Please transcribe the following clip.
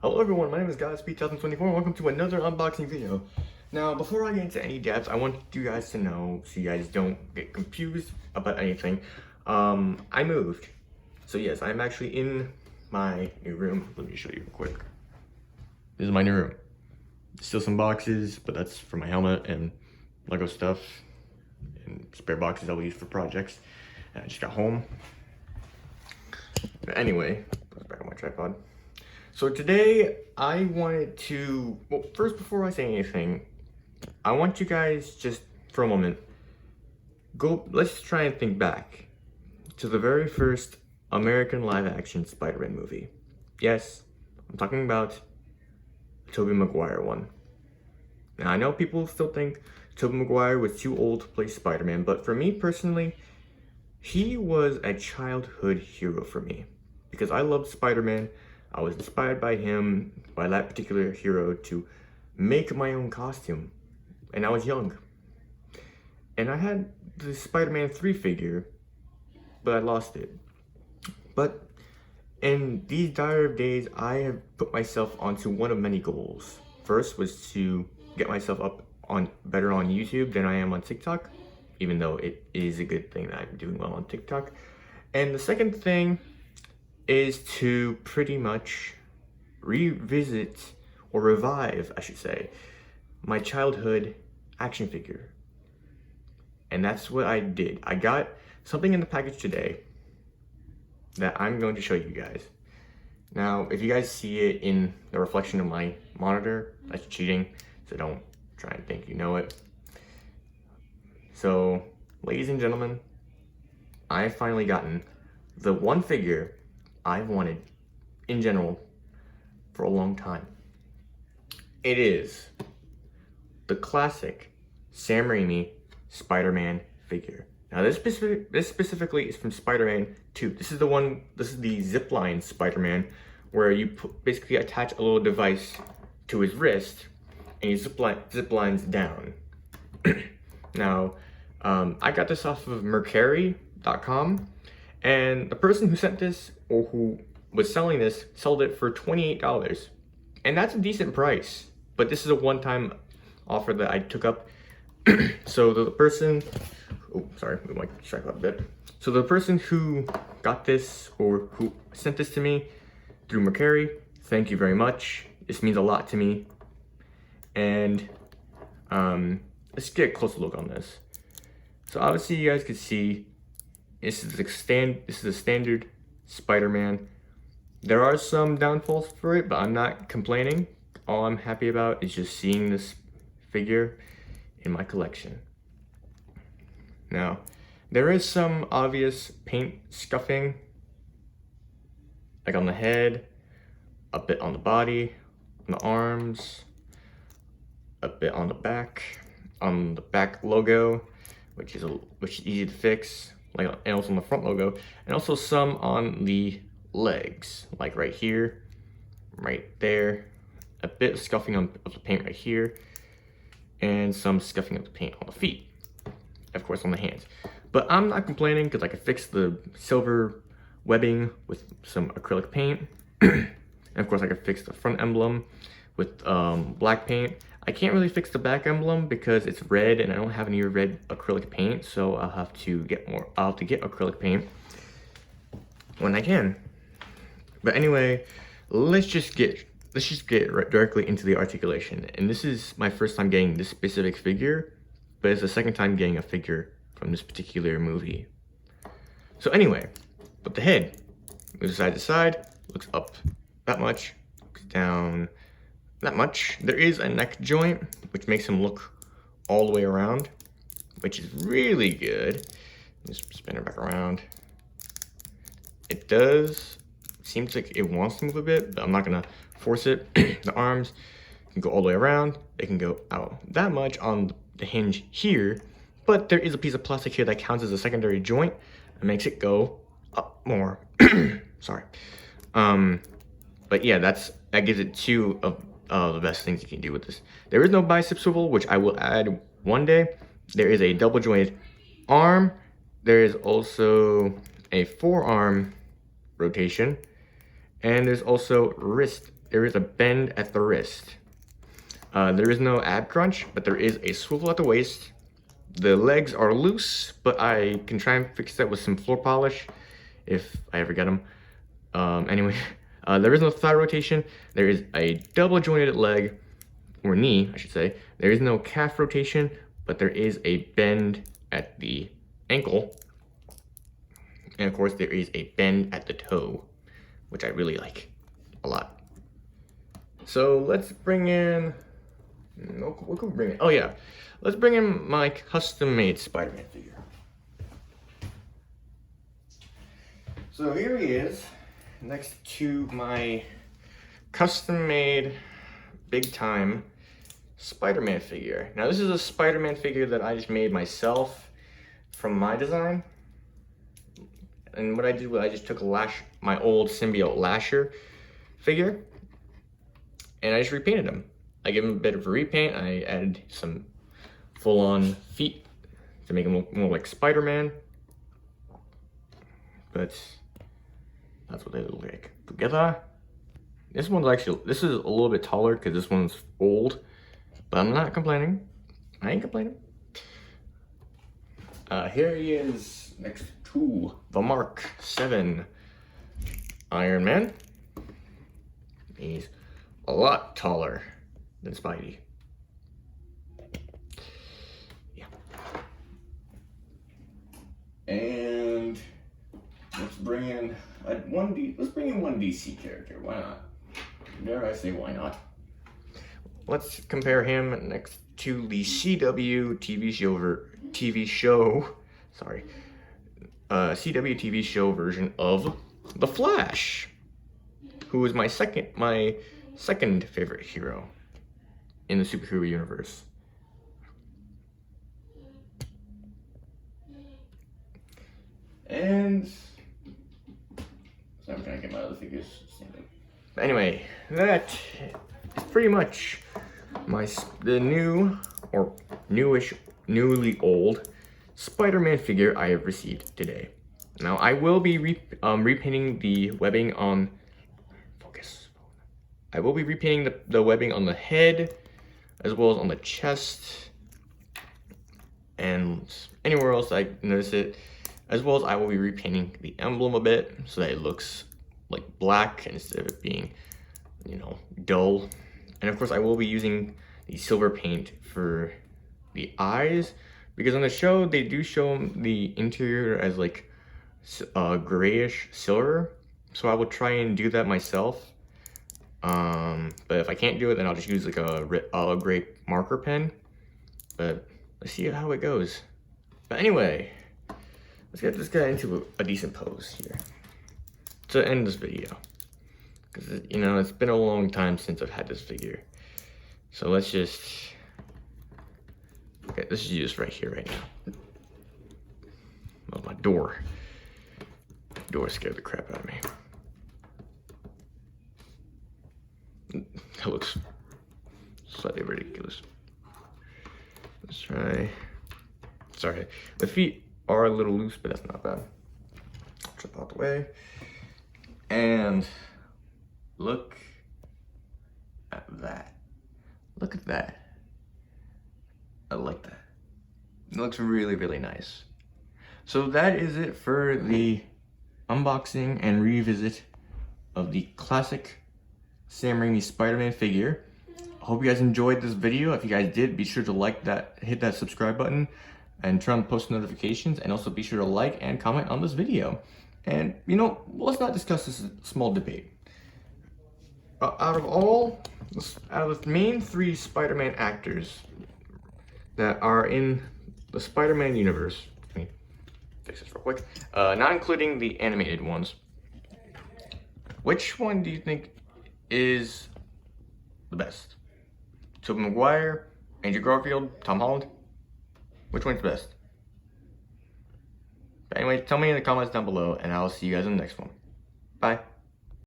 Hello everyone, my name is Godspeed 2024 and welcome to another unboxing video. Now, before I get into any depth, I want you guys to know, so you guys don't get confused about anything, I moved. So yes, I'm actually in my new room. Let me show you real quick. This is my new room. Still some boxes, but that's for my helmet and Lego stuff. And spare boxes I will use for projects. And I just got home. But anyway, put it back on my tripod. So today I wanted to, well, first before I say anything, I want you guys just for a moment, let's try and think back to the very first American live action Spider-Man movie. Yes, I'm talking about the Tobey Maguire one. Now I know people still think Tobey Maguire was too old to play Spider-Man, but for me personally, he was a childhood hero for me because I loved Spider-Man. I was inspired by him, by that particular hero, to make my own costume. And I was young. And I had the Spider-Man 3 figure, but I lost it. But in these dire days, I have put myself onto one of many goals. First was to get myself up better on YouTube than I am on TikTok, even though it is a good thing that I'm doing well on TikTok. And the second thing is to pretty much revisit, or revive, I should say, my childhood action figure. And that's what I did. I got something in the package today that I'm going to show you guys. Now, if you guys see it in the reflection of my monitor, that's cheating, so don't try and think you know it. So, ladies and gentlemen, I've finally gotten the one figure I've wanted, in general, for a long time. It is the classic Sam Raimi Spider-Man figure. Now this specifically is from Spider-Man 2. This is the zipline Spider-Man, where you basically attach a little device to his wrist and he zip lines down. Now, I got this off of Mercari.com. And the person who sent this, or who was selling this, sold it for $28. And that's a decent price. But this is a one-time offer that I took up. So the person, oh, sorry, move my tripod a bit. So the person who got this, or who sent this to me through Mercari, thank you very much. This means a lot to me. And let's get a closer look on this. So obviously you guys can see, this is a standard Spider-Man. There are some downfalls for it, but I'm not complaining. All I'm happy about is just seeing this figure in my collection. Now, there is some obvious paint scuffing, like on the head, a bit on the body, on the arms, a bit on the back logo, which is easy to fix. And also on the front logo, and also some on the legs, like right here, right there, a bit of scuffing of the paint right here, and some scuffing of the paint on the feet, of course on the hands. But I'm not complaining because I could fix the silver webbing with some acrylic paint, and of course I could fix the front emblem with black paint. I can't really fix the back emblem because it's red and I don't have any red acrylic paint, so I'll have to get acrylic paint when I can. But anyway, let's just get directly into the articulation. And this is my first time getting this specific figure, but it's the second time getting a figure from this particular movie. So anyway, with the head, moves side to side, looks up that much, looks down that much. There is a neck joint, which makes him look all the way around, which is really good. Just spin it back around. It does seem like it wants to move a bit, but I'm not gonna force it. The arms can go all the way around. They can go out that much on the hinge here, but there is a piece of plastic here that counts as a secondary joint and makes it go up more. Sorry. But yeah, that gives it two of the best things you can do with this. There is no bicep swivel, which I will add one day. There is a double jointed arm. There is also a forearm rotation, and there's also wrist there is a bend at the wrist. There is no ab crunch, but there is a swivel at the waist. The legs are loose, but I can try and fix that with some floor polish if I ever get them. Anyway, there is no thigh rotation. There is a double jointed leg, or knee, I should say. There is no calf rotation, but there is a bend at the ankle. And of course, there is a bend at the toe, which I really like a lot. So let's bring in, what can we bring in? Oh yeah, let's bring in my custom-made Spider-Man figure. So here he is, next to my custom-made, big-time Spider-Man figure. Now this is a Spider-Man figure that I just made myself from my design. And what I did was I just took my old symbiote Lasher figure, and I just repainted him. I gave him a bit of a repaint. I added some full-on feet to make him look more like Spider-Man. But that's what they look like together. This is a little bit taller because this one's old, but I'm not complaining. I ain't complaining. Here he is next to the Mark 7 Iron Man. He's a lot taller than Spidey. Yeah. And let's bring in one DC character. Why not? Dare I say why not? Let's compare him next to the CW TV show version of The Flash, who is my second favorite hero in the superhero universe. And so I'm trying to get my other figures standing. But anyway, that is pretty much the new or newly old Spider-Man figure I have received today. Now I will be repainting the webbing on. I will be repainting the webbing on the head, as well as on the chest, and anywhere else I notice it. As well as I will be repainting the emblem a bit so that it looks like black instead of it being, dull. And of course I will be using the silver paint for the eyes, because on the show they do show the interior as like grayish silver. So I will try and do that myself. But if I can't do it, then I'll just use like a gray marker pen. But let's see how it goes. But anyway, let's get this guy into a decent pose here to end this video, because it's been a long time since I've had this figure. So let's just use this right here, right now. Oh, my door scared the crap out of me. That looks slightly ridiculous. Let's try. Sorry, the feet are a little loose, but that's not bad. Trip out the way. And look at that. Look at that. I like that. It looks really, really nice. So that is it for the unboxing and revisit of the classic Sam Raimi Spider-Man figure. I hope you guys enjoyed this video. If you guys did, be sure to hit that subscribe button and turn on post notifications, and also be sure to like and comment on this video. And let's not discuss this small debate. Out of the main 3 Spider-Man actors that are in the Spider-Man universe, let me fix this real quick, not including the animated ones, which one do you think is the best? Tobey Maguire, Andrew Garfield, Tom Holland? Which one's best? But anyway, tell me in the comments down below, and I'll see you guys in the next one. Bye.